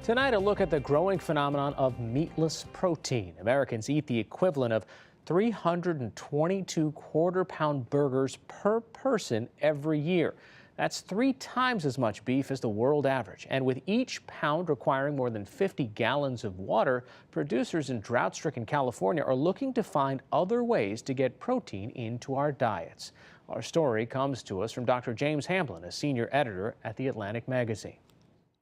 Tonight, a look at the growing phenomenon of meatless protein. Americans eat the equivalent of 322 quarter-pound burgers per person every year. That's 3 times as much beef as the world average. And with each pound requiring more than 50 gallons of water, producers in drought-stricken California are looking to find other ways to get protein into our diets. Our story comes to us from Dr. James Hamblin, a senior editor at The Atlantic magazine.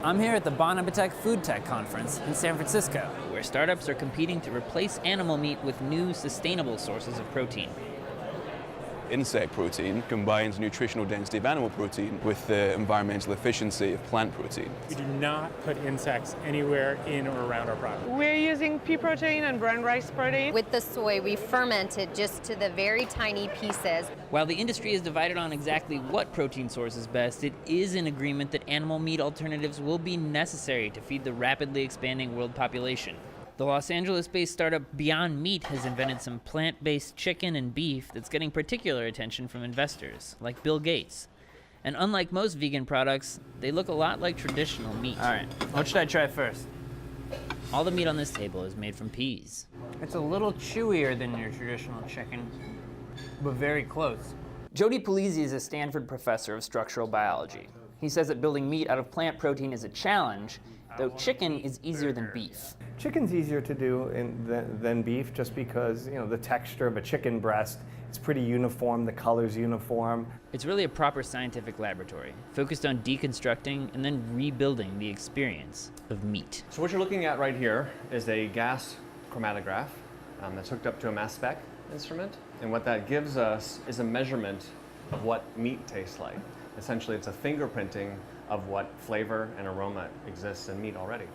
I'm here at the Bon Appetit Food Tech Conference in San Francisco, where startups are competing to replace animal meat with new, sustainable sources of protein. Insect protein combines nutritional density of animal protein with the environmental efficiency of plant protein. We do not put insects anywhere in or around our product. We're using pea protein and brown rice protein. With the soy, we ferment it just to the very tiny pieces. While the industry is divided on exactly what protein source is best, it is in agreement that animal meat alternatives will be necessary to feed the rapidly expanding world population. The Los Angeles-based startup Beyond Meat has invented some plant-based chicken and beef that's getting particular attention from investors, like Bill Gates. And unlike most vegan products, they look a lot like traditional meat. All right, what should I try first? All the meat on this table is made from peas. It's a little chewier than your traditional chicken, but very close. Jody Polizzi is a Stanford professor of structural biology. He says that building meat out of plant protein is a challenge, though chicken is easier than beef. Chicken's easier to do than beef just because, the texture of a chicken breast, it's pretty uniform, the color's uniform. It's really a proper scientific laboratory, focused on deconstructing and then rebuilding the experience of meat. So what you're looking at right here is a gas chromatograph that's hooked up to a mass spec instrument. And what that gives us is a measurement of what meat tastes like. Essentially, it's a fingerprinting of what flavor and aroma exists in meat already.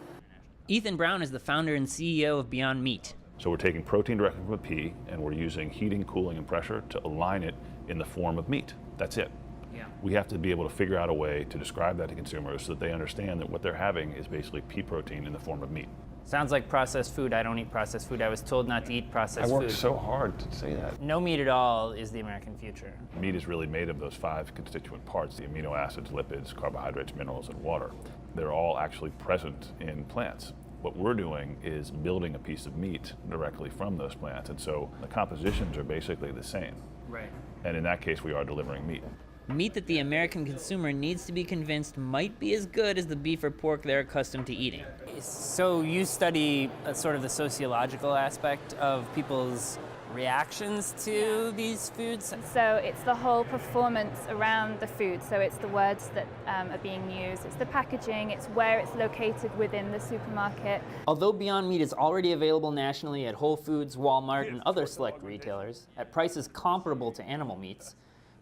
Ethan Brown is the founder and CEO of Beyond Meat. So we're taking protein directly from a pea and we're using heating, cooling, and pressure to align it in the form of meat. That's it. Yeah. We have to be able to figure out a way to describe that to consumers so that they understand that what they're having is basically pea protein in the form of meat. Sounds like processed food. I don't eat processed food. I was told not to eat processed food. I worked so hard to say that. No meat at all is the American future. Meat is really made of those 5 constituent parts, the amino acids, lipids, carbohydrates, minerals, and water. They're all actually present in plants. What we're doing is building a piece of meat directly from those plants, and so the compositions are basically the same. Right. And in that case, we are delivering meat. Meat that the American consumer needs to be convinced might be as good as the beef or pork they're accustomed to eating. So you study sort of the sociological aspect of people's reactions to these foods? So it's the whole performance around the food. So it's the words that are being used, it's the packaging, it's where it's located within the supermarket. Although Beyond Meat is already available nationally at Whole Foods, Walmart, and other select retailers at prices comparable to animal meats,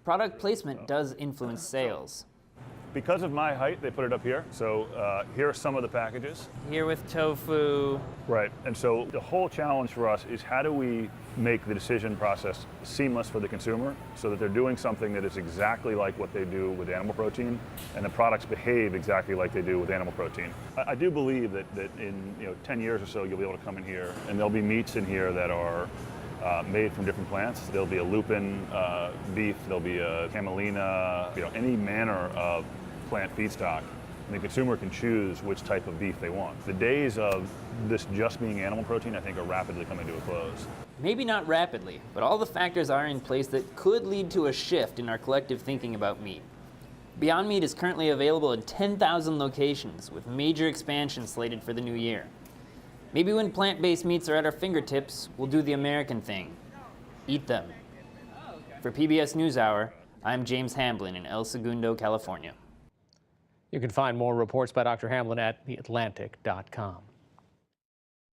product placement does influence sales. Because of my height, they put it up here. So here are some of the packages. Here with tofu. Right, and so the whole challenge for us is how do we make the decision process seamless for the consumer so that they're doing something that is exactly like what they do with animal protein and the products behave exactly like they do with animal protein. I do believe that in 10 years or so you'll be able to come in here and there'll be meats in here that are made from different plants. There'll be a lupin beef, there'll be a camelina, any manner of plant feedstock, and the consumer can choose which type of beef they want. The days of this just being animal protein, I think, are rapidly coming to a close. Maybe not rapidly, but all the factors are in place that could lead to a shift in our collective thinking about meat. Beyond Meat is currently available in 10,000 locations, with major expansion slated for the new year. Maybe when plant-based meats are at our fingertips, we'll do the American thing. Eat them. For PBS NewsHour, I'm James Hamblin in El Segundo, California. You can find more reports by Dr. Hamblin at theatlantic.com.